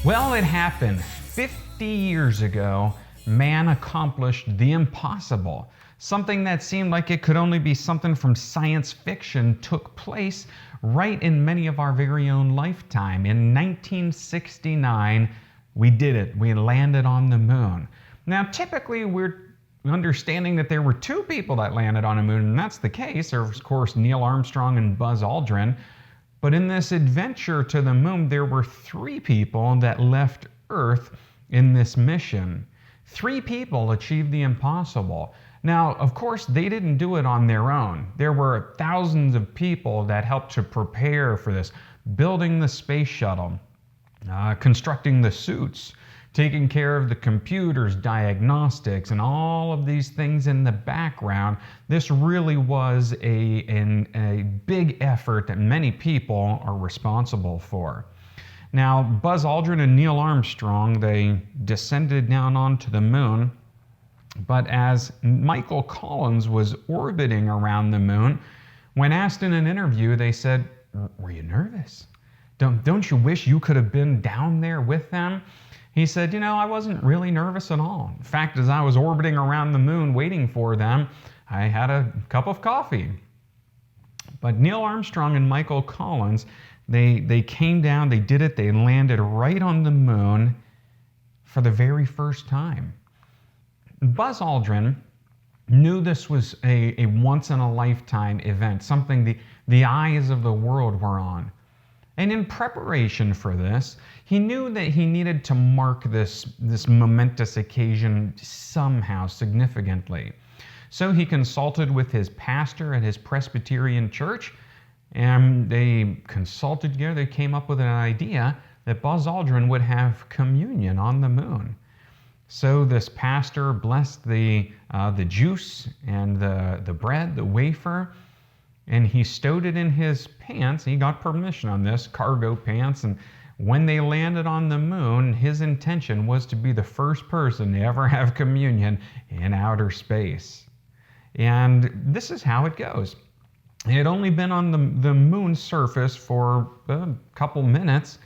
Well, it happened. 50 years ago, man accomplished the impossible. Something that seemed like it could only be something from science fiction took place right in many of our very own lifetime. In 1969, we did it. We landed on the moon. Now, typically, we're understanding that there were two people that landed on the moon, and that's the case. There was, of course, Neil Armstrong and Buzz Aldrin. But in this adventure to the moon, there were three people that left Earth in this mission. Three people achieved the impossible. Now, of course, they didn't do it on their own. There were thousands of people that helped to prepare for this, building the space shuttle, constructing the suits, taking care of the computers, diagnostics, and all of these things in the background. This really was a big effort that many people are responsible for. Now, Buzz Aldrin and Neil Armstrong, they descended down onto the moon, but as Michael Collins was orbiting around the moon, when asked in an interview, they said, "Were you nervous? Don't you wish you could have been down there with them?" He said, I wasn't really nervous at all. In fact, as I was orbiting around the moon waiting for them, I had a cup of coffee. But Neil Armstrong and Michael Collins, they came down, they did it, they landed right on the moon for the very first time. Buzz Aldrin knew this was a once-in-a-lifetime event, something the eyes of the world were on. And in preparation for this, he knew that he needed to mark this momentous occasion somehow significantly. So he consulted with his pastor at his Presbyterian church, and they consulted together. They came up with an idea that Buzz Aldrin would have communion on the moon. So this pastor blessed the juice and the bread, the wafer, and he stowed it in his pants. He got permission on this, cargo pants. And when they landed on the moon, his intention was to be the first person to ever have communion in outer space. And this is how it goes. He had only been on the moon's surface for a couple minutes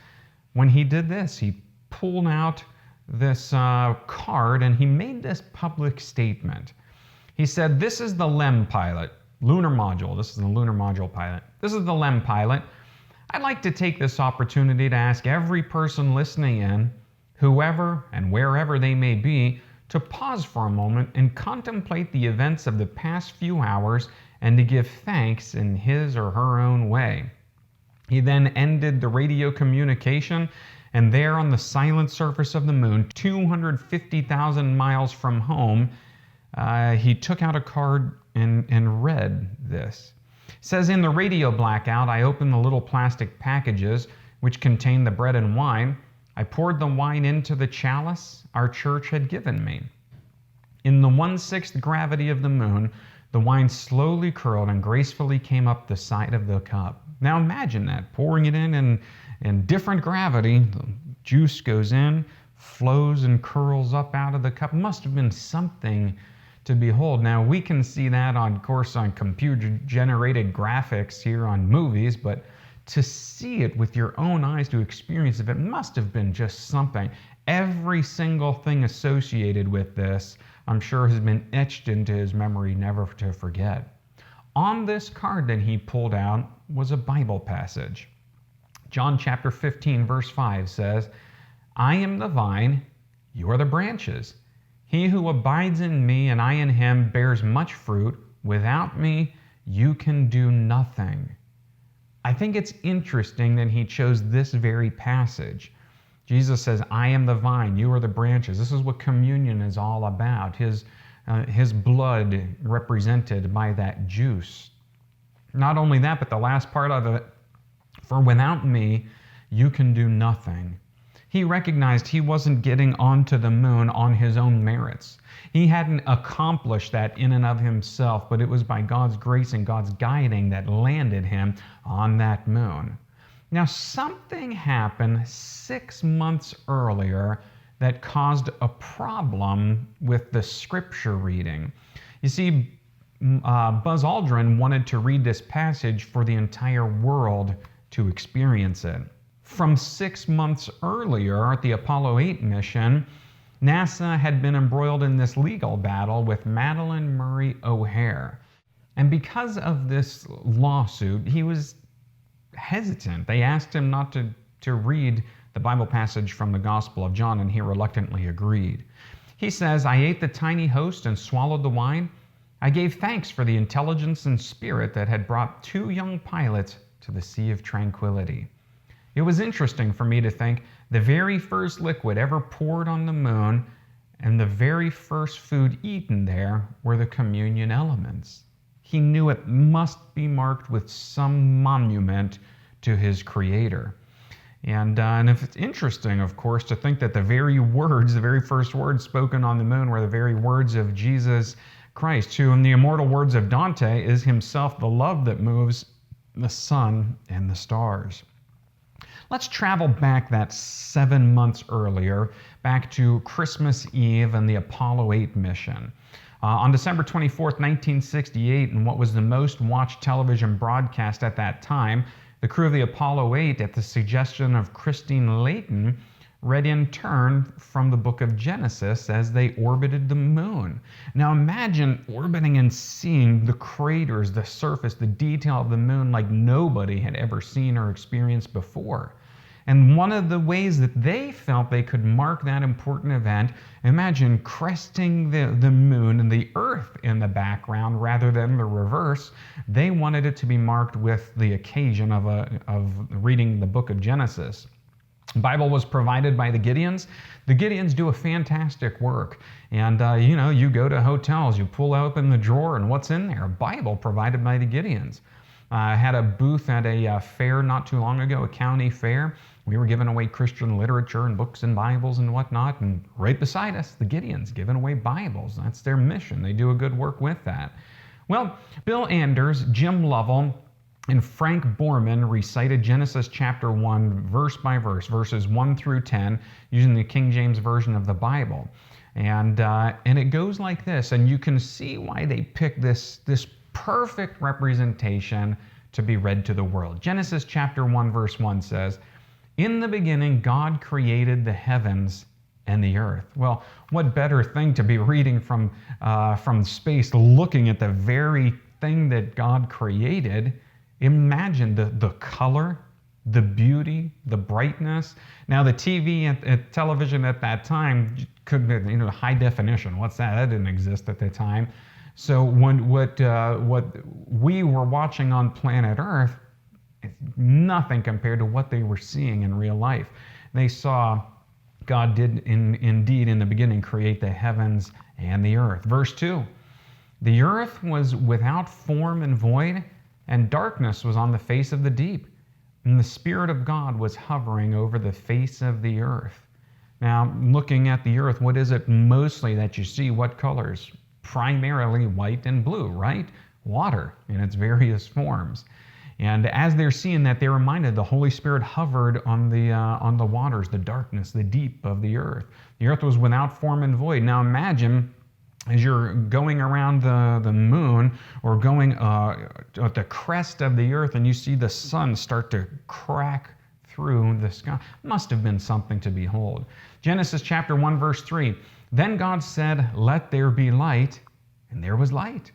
when he did this. He pulled out this card and he made this public statement. He said, "This is the LEM pilot. Lunar module. This is the lunar module pilot. This is the LEM pilot. I'd like to take this opportunity to ask every person listening in, whoever and wherever they may be, to pause for a moment and contemplate the events of the past few hours and to give thanks in his or her own way." He then ended the radio communication, and there on the silent surface of the moon, 250,000 miles from home, he took out a card and read this. It says, "In the radio blackout, I opened the little plastic packages which contained the bread and wine. I poured the wine into the chalice our church had given me. In the 1/6 gravity of the moon, the wine slowly curled and gracefully came up the side of the cup." Now imagine that, pouring it in different gravity. The juice goes in, flows and curls up out of the cup. Must have been something to behold. Now, we can see that, of course, on computer-generated graphics here on movies, but to see it with your own eyes, to experience it must have been just something. Every single thing associated with this, I'm sure, has been etched into his memory, never to forget. On this card that he pulled out was a Bible passage. John chapter 15, verse 5 says, "I am the vine, you are the branches. He who abides in me and I in him bears much fruit. Without me, you can do nothing." I think it's interesting that he chose this very passage. Jesus says, "I am the vine, you are the branches." This is what communion is all about. His blood represented by that juice. Not only that, but the last part of it, "For without me, you can do nothing." He recognized he wasn't getting onto the moon on his own merits. He hadn't accomplished that in and of himself, but it was by God's grace and God's guiding that landed him on that moon. Now, something happened 6 months earlier that caused a problem with the scripture reading. You see, Buzz Aldrin wanted to read this passage for the entire world to experience it. from 6 months earlier at the Apollo 8 mission, NASA had been embroiled in this legal battle with Madeleine Murray O'Hair. And because of this lawsuit, he was hesitant. They asked him not to read the Bible passage from the Gospel of John, and he reluctantly agreed. He says, "I ate the tiny host and swallowed the wine. I gave thanks for the intelligence and spirit that had brought 2 young pilots to the Sea of Tranquility." It was interesting for me to think the very first liquid ever poured on the moon and the very first food eaten there were the communion elements. He knew it must be marked with some monument to his Creator. And if it's interesting, of course, to think that the very first words spoken on the moon were the very words of Jesus Christ, who in the immortal words of Dante is himself the love that moves the sun and the stars. Let's travel back that 7 months earlier, back to Christmas Eve and the Apollo 8 mission. On December 24th, 1968, in what was the most watched television broadcast at that time, the crew of the Apollo 8, at the suggestion of Christine Layton, read in turn from the book of Genesis as they orbited the moon. Now imagine orbiting and seeing the craters, the surface, the detail of the moon like nobody had ever seen or experienced before. And one of the ways that they felt they could mark that important event, imagine cresting the moon and the earth in the background rather than the reverse. They wanted it to be marked with the occasion of reading the book of Genesis. The Bible was provided by the Gideons. The Gideons do a fantastic work. And, you go to hotels, you pull open the drawer, and what's in there? A Bible provided by the Gideons. I had a booth at a fair not too long ago, a county fair. We were giving away Christian literature and books and Bibles and whatnot. And right beside us, the Gideons giving away Bibles. That's their mission. They do a good work with that. Well, Bill Anders, Jim Lovell, and Frank Borman recited Genesis chapter 1 verse by verse, verses 1 through 10, using the King James Version of the Bible. And it goes like this, and you can see why they picked this perfect representation to be read to the world. Genesis chapter 1 verse 1 says, "In the beginning God created the heavens and the earth." Well, what better thing to be reading from space, looking at the very thing that God created. Imagine the color, the beauty, the brightness. Now the TV and television at that time could be, high definition. What's that? That didn't exist at the time. So what we were watching on planet Earth is nothing compared to what they were seeing in real life. They saw God did indeed in the beginning create the heavens and the earth. Verse 2, "The earth was without form and void, and darkness was on the face of the deep, and the Spirit of God was hovering over the face of the earth." Now, looking at the earth, what is it mostly that you see? What colors? Primarily white and blue, right? Water in its various forms. And as they're seeing that, they're reminded the Holy Spirit hovered on the waters, the darkness, the deep of the earth. The earth was without form and void. Now imagine, as you're going around the moon or going at the crest of the earth and you see the sun start to crack through the sky. Must have been something to behold. Genesis chapter 1 verse 3, "Then God said, 'Let there be light,' and there was light.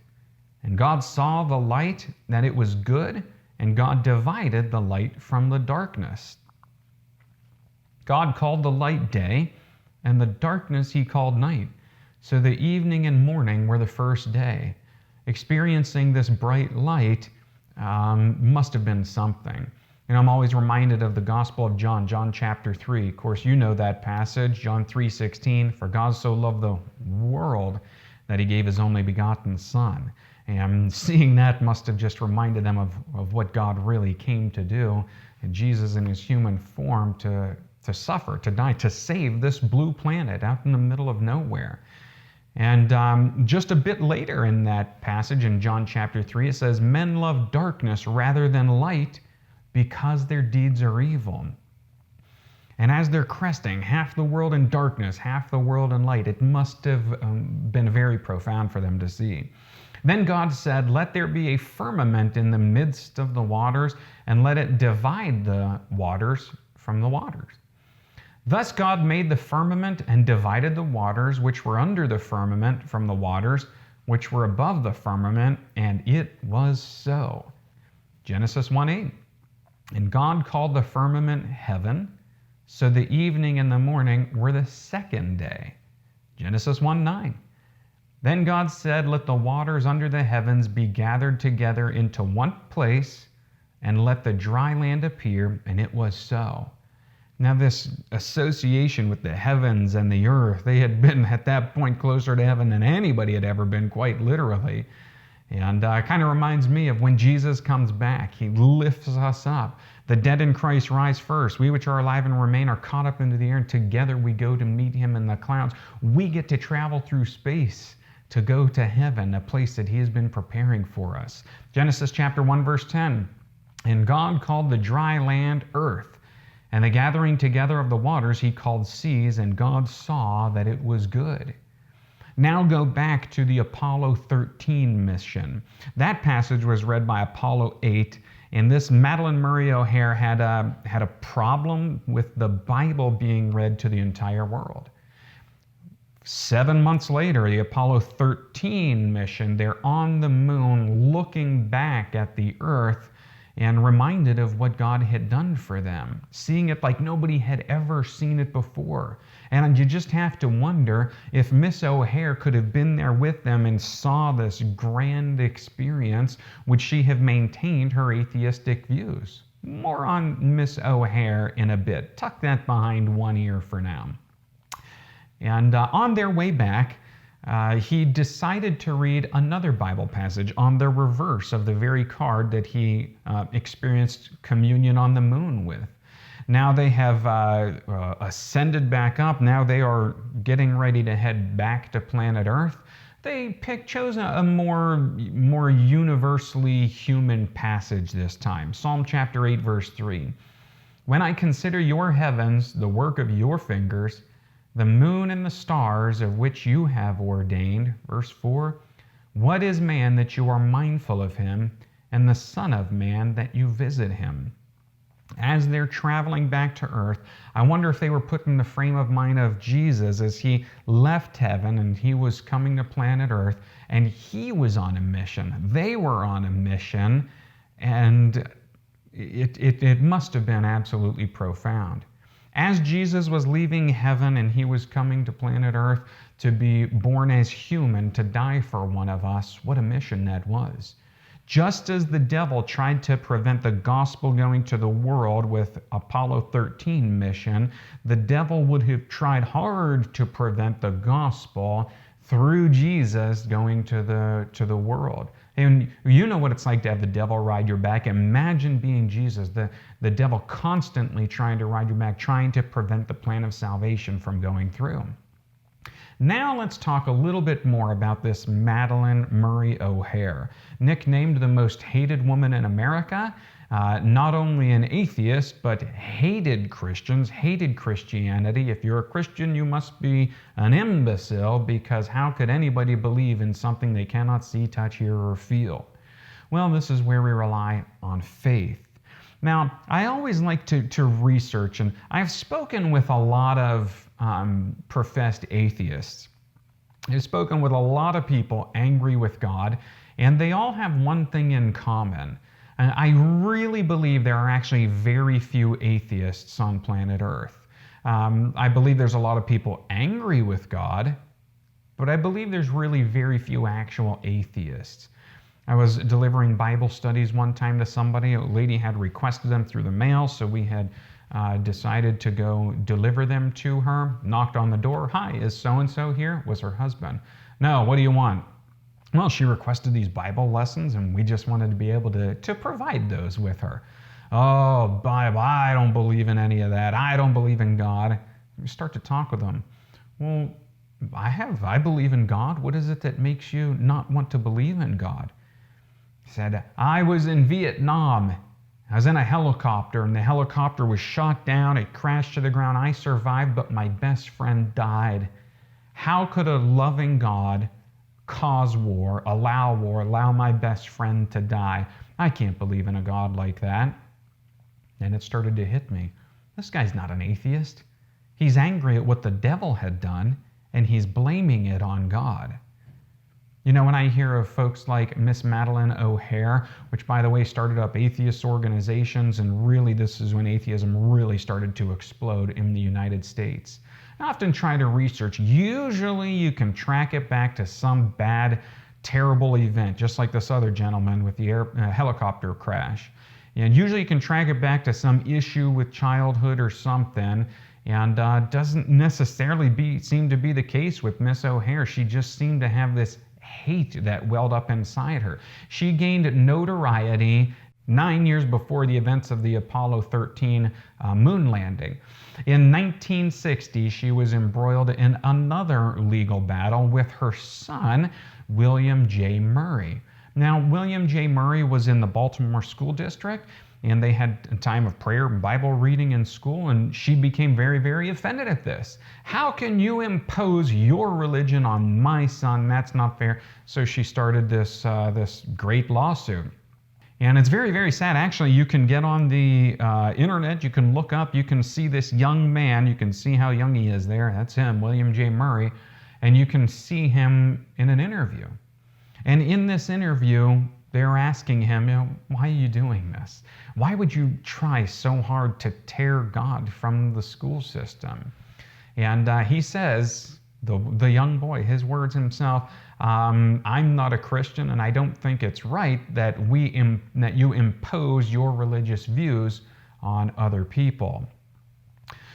And God saw the light that it was good, and God divided the light from the darkness. God called the light day, and the darkness he called night. So the evening and morning were the first day." Experiencing this bright light must have been something. And I'm always reminded of the Gospel of John, John chapter 3. Of course, you know that passage, John 3:16, "For God so loved the world that he gave his only begotten Son." And seeing that must have just reminded them of what God really came to do, and Jesus in his human form to suffer, to die, to save this blue planet out in the middle of nowhere. And just a bit later in that passage in John chapter 3, it says, "Men love darkness rather than light because their deeds are evil." And as they're cresting, half the world in darkness, half the world in light, it must have been very profound for them to see. "Then God said, 'Let there be a firmament in the midst of the waters, and let it divide the waters from the waters. Thus God made the firmament and divided the waters which were under the firmament from the waters which were above the firmament, and it was so. Genesis 1:8. And God called the firmament heaven, so the evening and the morning were the second day. Genesis 1:9. Then God said, let the waters under the heavens be gathered together into one place, and let the dry land appear, and it was so. Now this association with the heavens and the earth, they had been at that point closer to heaven than anybody had ever been, quite literally. And kind of reminds me of when Jesus comes back. He lifts us up. The dead in Christ rise first. We which are alive and remain are caught up into the air, and together we go to meet him in the clouds. We get to travel through space to go to heaven, a place that he has been preparing for us. Genesis chapter 1, verse 10. And God called the dry land earth, and the gathering together of the waters he called seas, and God saw that it was good. Now go back to the Apollo 13 mission. That passage was read by Apollo 8, and this Madalyn Murray O'Hair had a problem with the Bible being read to the entire world. 7 months later, the Apollo 13 mission, they're on the moon looking back at the earth and reminded of what God had done for them, seeing it like nobody had ever seen it before. And you just have to wonder if Miss O'Hair could have been there with them and saw this grand experience, would she have maintained her atheistic views? More on Miss O'Hair in a bit. Tuck that behind one ear for now. And on their way back, he decided to read another Bible passage on the reverse of the very card that he experienced communion on the moon with. Now they have ascended back up. Now they are getting ready to head back to planet Earth. They chose a more universally human passage this time. Psalm chapter 8, verse 3. When I consider your heavens, the work of your fingers, the moon and the stars of which you have ordained. Verse 4, what is man that you are mindful of him, and the son of man that you visit him? As they're traveling back to earth, I wonder if they were put in the frame of mind of Jesus as he left heaven and he was coming to planet earth, and he was on a mission. They were on a mission, and it must have been absolutely profound. As Jesus was leaving heaven and he was coming to planet Earth to be born as human, to die for one of us, what a mission that was. Just as the devil tried to prevent the gospel going to the world with Apollo 13 mission, the devil would have tried hard to prevent the gospel through Jesus going to the world. And you know what it's like to have the devil ride your back. Imagine being Jesus, the devil constantly trying to ride your back, trying to prevent the plan of salvation from going through. Now let's talk a little bit more about this Madalyn Murray O'Hair, nicknamed the most hated woman in America. Not only an atheist, but hated Christians, hated Christianity. If you're a Christian, you must be an imbecile, because how could anybody believe in something they cannot see, touch, hear, or feel? Well, this is where we rely on faith. Now, I always like to research, and I've spoken with a lot of professed atheists. I've spoken with a lot of people angry with God, and they all have one thing in common. And I really believe there are actually very few atheists on planet Earth. I believe there's a lot of people angry with God, but I believe there's really very few actual atheists. I was delivering Bible studies one time to somebody. A lady had requested them through the mail, so we had decided to go deliver them to her. Knocked on the door. Hi, is so-and-so here? Was her husband. No, what do you want? Well, she requested these Bible lessons, and we just wanted to be able to provide those with her. Oh, Bible, I don't believe in any of that. I don't believe in God. We start to talk with them. Well, I believe in God. What is it that makes you not want to believe in God? He said, I was in Vietnam. I was in a helicopter, and the helicopter was shot down. It crashed to the ground. I survived, but my best friend died. How could a loving God cause war, allow my best friend to die? I can't believe in a God like that. And it started to hit me. This guy's not an atheist. He's angry at what the devil had done, and he's blaming it on God. You know, when I hear of folks like Miss Madeleine O'Hare, which by the way started up atheist organizations, and really this is when atheism really started to explode in the United States. I often try to research. Usually you can track it back to some bad, terrible event, just like this other gentleman with the helicopter crash. And usually you can track it back to some issue with childhood or something, and doesn't necessarily seem to be the case with Miss O'Hare. She just seemed to have this hate that welled up inside her. She gained notoriety 9 years before the events of the Apollo 13 moon landing. In 1960, she was embroiled in another legal battle with her son, William J. Murray. Now, William J. Murray was in the Baltimore School District, and they had a time of prayer and Bible reading in school, and she became very, very offended at this. How can you impose your religion on my son? That's not fair. So she started this great lawsuit. And it's very, very sad. Actually, you can get on the internet, you can look up, you can see this young man, you can see how young he is there. That's him, William J. Murray. And you can see him in an interview. And in this interview, they're asking him, why are you doing this? Why would you try so hard to tear God from the school system? And he says, the young boy, his words himself, I'm not a Christian, and I don't think it's right that you impose your religious views on other people.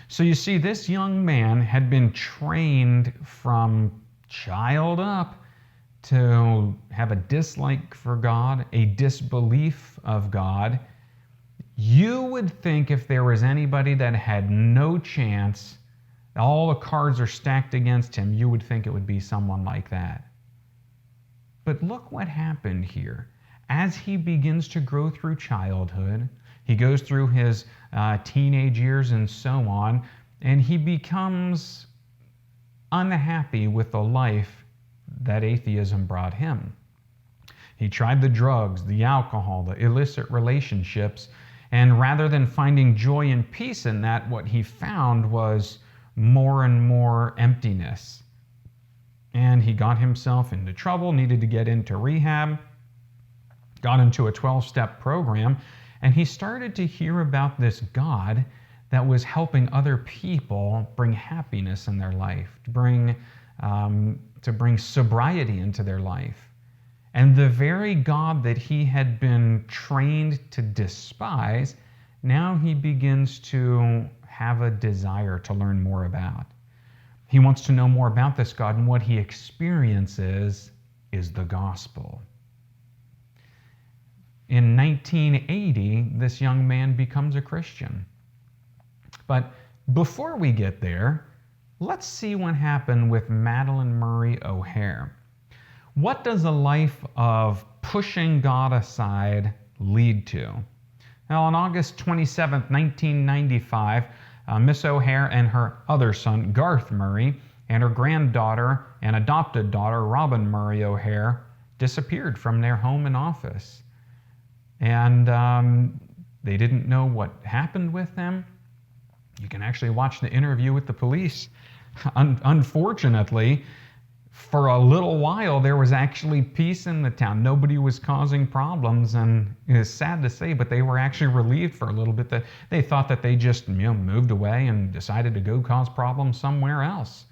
So you see, this young man had been trained from child up to have a dislike for God, a disbelief of God. You would think if there was anybody that had no chance, all the cards are stacked against him, you would think it would be someone like that. But look what happened here. As he begins to grow through childhood, he goes through his teenage years and so on, and he becomes unhappy with the life that atheism brought him. He tried the drugs, the alcohol, the illicit relationships, and rather than finding joy and peace in that, what he found was more and more emptiness. And he got himself into trouble, needed to get into rehab, got into a 12-step program, and he started to hear about this God that was helping other people bring happiness in their life, to bring sobriety into their life. And the very God that he had been trained to despise, now he begins to have a desire to learn more about. He wants to know more about this God, and what he experiences is the gospel. In 1980, this young man becomes a Christian. But before we get there, let's see what happened with Madeleine Murray O'Hare. What does a life of pushing God aside lead to? Now, on August 27, 1995, Miss O'Hare and her other son, Garth Murray, and her granddaughter and adopted daughter, Robin Murray O'Hare, disappeared from their home and office. And they didn't know what happened with them. You can actually watch the interview with the police. Unfortunately, for a little while, there was actually peace in the town. Nobody was causing problems, and it's sad to say, but they were actually relieved for a little bit. That they thought that they just moved away and decided to go cause problems somewhere else.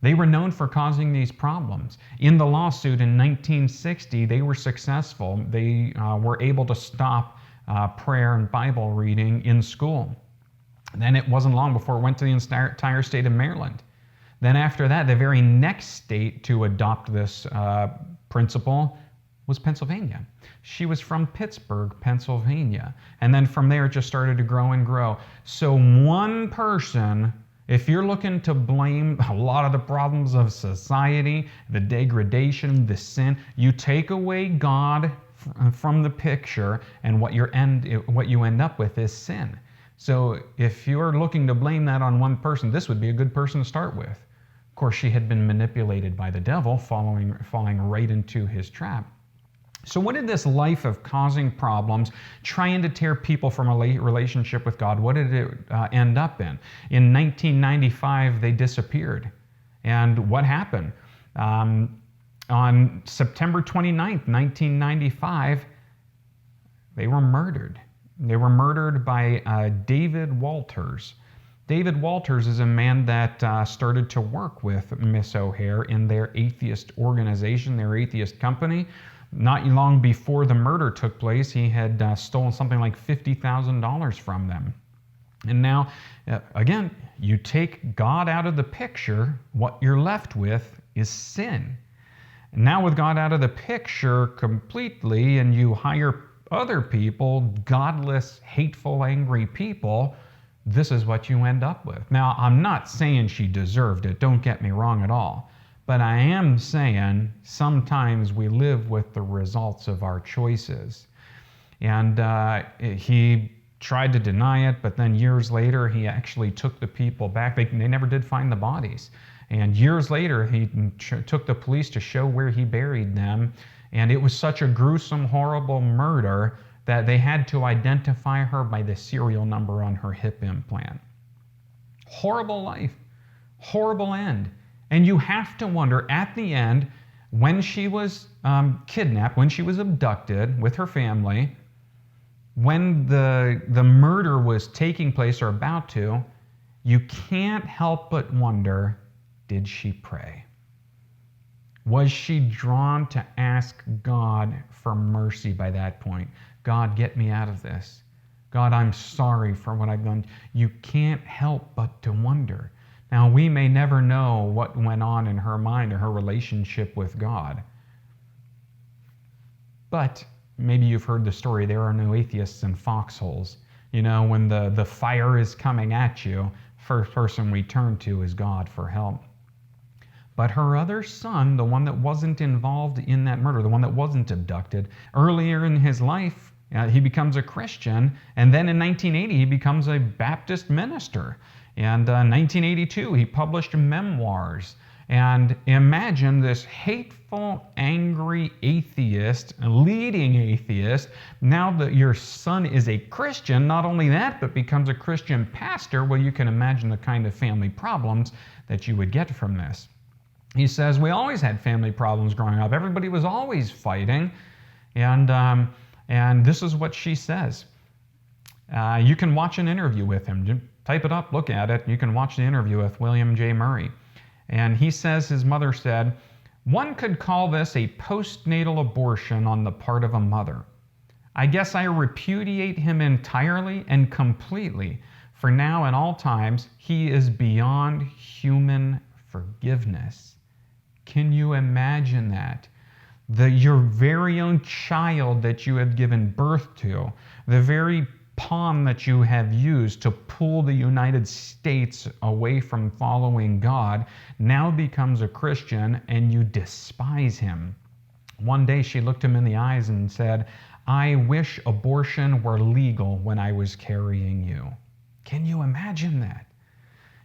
They were known for causing these problems. In the lawsuit in 1960, they were successful. They were able to stop prayer and Bible reading in school. Then it wasn't long before it went to the entire state of Maryland. Then after that, the very next state to adopt this principle was Pennsylvania. She was from Pittsburgh, Pennsylvania. And then from there, it just started to grow and grow. So one person, if you're looking to blame a lot of the problems of society, the degradation, the sin, you take away God from the picture, and what you end up with is sin. So if you're looking to blame that on one person, this would be a good person to start with. Of course, she had been manipulated by the devil, falling right into his trap. So what did this life of causing problems, trying to tear people from a relationship with God, what did it end up in? In 1995, they disappeared. And what happened? On September 29th, 1995, they were murdered. They were murdered by David Walters. David Walters is a man that started to work with Miss O'Hare in their atheist organization, their atheist company. Not long before the murder took place, he had stolen something like $50,000 from them. And now, again, you take God out of the picture, what you're left with is sin. And now with God out of the picture completely, and you hire other people, godless, hateful, angry people, this is what you end up with. Now, I'm not saying she deserved it, don't get me wrong at all. But I am saying sometimes we live with the results of our choices. And he tried to deny it, but then years later he actually took the people back. They never did find the bodies. And years later he took the police to show where he buried them. And it was such a gruesome, horrible murder that they had to identify her by the serial number on her hip implant. Horrible life, horrible end. And you have to wonder, at the end, when she was kidnapped, when she was abducted with her family, when the murder was taking place or about to, you can't help but wonder, did she pray? Was she drawn to ask God for mercy by that point? God, get me out of this. God, I'm sorry for what I've done. You can't help but to wonder. Now, we may never know what went on in her mind or her relationship with God. But maybe you've heard the story, there are no atheists in foxholes. You know, when the fire is coming at you, first person we turn to is God for help. But her other son, the one that wasn't involved in that murder, the one that wasn't abducted, earlier in his life, he becomes a Christian, and then in 1980 he becomes a Baptist minister. And in 1982, he published memoirs. And imagine this hateful, angry atheist, leading atheist. Now that your son is a Christian, not only that, but becomes a Christian pastor, well, you can imagine the kind of family problems that you would get from this. He says, we always had family problems growing up. Everybody was always fighting. And this is what she says. You can watch an interview with him. Type it up, look at it. You can watch the interview with William J. Murray. And he says his mother said, one could call this a postnatal abortion on the part of a mother. I guess I repudiate him entirely and completely. For now and all times, he is beyond human forgiveness. Can you imagine that? Your very own child that you had given birth to, the very pawn that you have used to pull the United States away from following God, now becomes a Christian and you despise him. One day she looked him in the eyes and said, I wish abortion were legal when I was carrying you. Can you imagine that?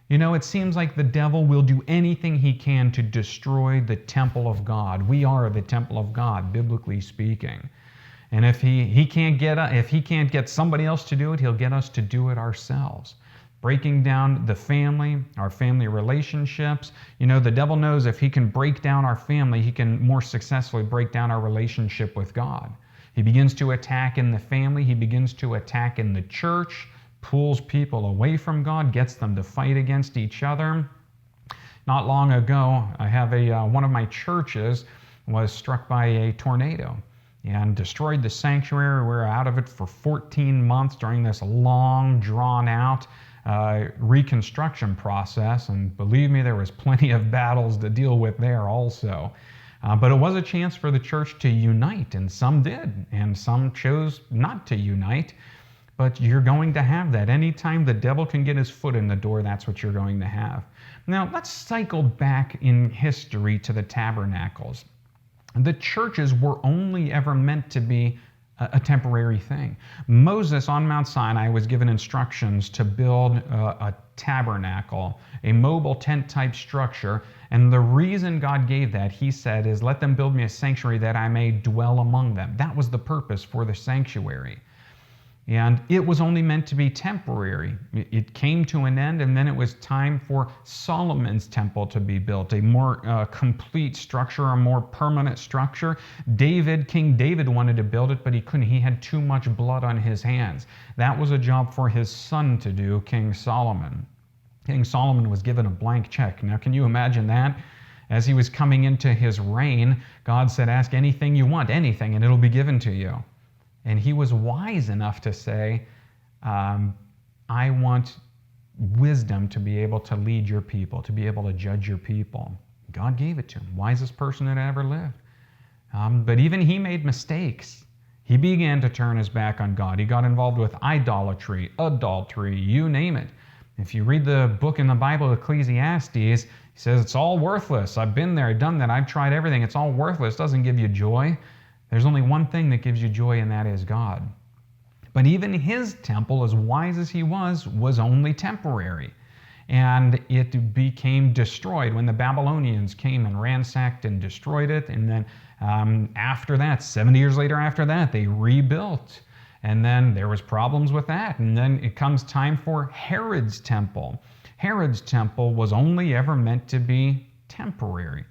You know, it seems like the devil will do anything he can to destroy the temple of God. We are the temple of God, biblically speaking. And if he can't get somebody else to do it, he'll get us to do it ourselves. Breaking down the family, our family relationships. You know, the devil knows if he can break down our family, he can more successfully break down our relationship with God. He begins to attack in the family. He begins to attack in the church, pulls people away from God, gets them to fight against each other. Not long ago, I have one of my churches was struck by a tornado and destroyed the sanctuary. We were out of it for 14 months during this long, drawn-out reconstruction process. And believe me, there was plenty of battles to deal with there also. But it was a chance for the church to unite, and some did, and some chose not to unite. But you're going to have that. Anytime the devil can get his foot in the door, that's what you're going to have. Now, let's cycle back in history to the tabernacles. The churches were only ever meant to be a temporary thing. Moses on Mount Sinai was given instructions to build a tabernacle, a mobile tent type structure. And the reason God gave that, he said, is let them build me a sanctuary that I may dwell among them. That was the purpose for the sanctuary. And it was only meant to be temporary. It came to an end, and then it was time for Solomon's temple to be built, a more complete structure, a more permanent structure. King David wanted to build it, but he couldn't. He had too much blood on his hands. That was a job for his son to do, King Solomon. King Solomon was given a blank check. Now, can you imagine that? As he was coming into his reign, God said, ask anything you want, anything, and it'll be given to you. And he was wise enough to say, I want wisdom to be able to lead your people, to be able to judge your people. God gave it to him, wisest person that ever lived. But even he made mistakes. He began to turn his back on God. He got involved with idolatry, adultery, you name it. If you read the book in the Bible, Ecclesiastes, he says it's all worthless. I've been there, I've done that, I've tried everything. It's all worthless. It doesn't give you joy. There's only one thing that gives you joy, and that is God. But even his temple, as wise as he was only temporary. And it became destroyed when the Babylonians came and ransacked and destroyed it. And then after that, 70 years later after that, they rebuilt. And then there was problems with that. And then it comes time for Herod's temple. Herod's temple was only ever meant to be temporary.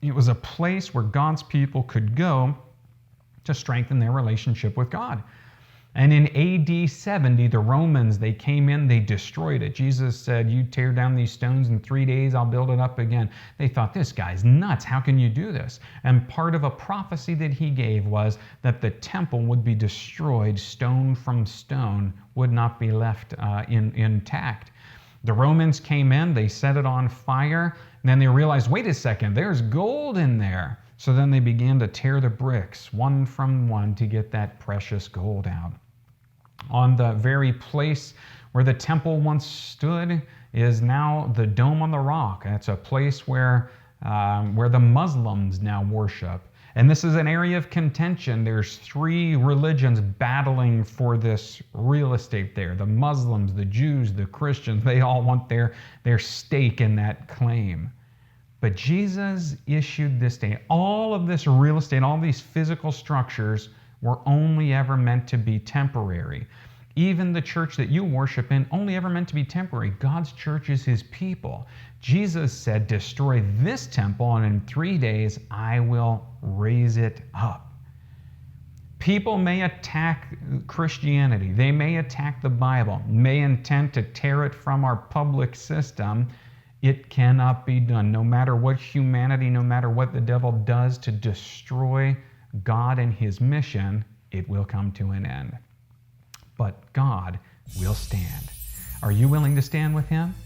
It was a place where God's people could go to strengthen their relationship with God. And in AD 70, the Romans, they came in, they destroyed it. Jesus said, you tear down these stones in 3 days, I'll build it up again. They thought, this guy's nuts, how can you do this? And part of a prophecy that he gave was that the temple would be destroyed, stone from stone, would not be left intact. The Romans came in, they set it on fire, and then they realized, wait a second, there's gold in there. So then they began to tear the bricks one from one to get that precious gold out. On the very place where the temple once stood is now the Dome on the Rock. That's a place where the Muslims now worship. And this is an area of contention. There's 3 religions battling for this real estate there. The Muslims, the Jews, the Christians, they all want their stake in that claim. But Jesus issued this day. All of this real estate, all these physical structures were only ever meant to be temporary. Even the church that you worship in, only ever meant to be temporary. God's church is his people. Jesus said, destroy this temple, and in 3 days I will raise it up. People may attack Christianity. They may attack the Bible, may intend to tear it from our public system. It cannot be done. No matter what humanity, no matter what the devil does to destroy God and his mission, it will come to an end. But God will stand. Are you willing to stand with him?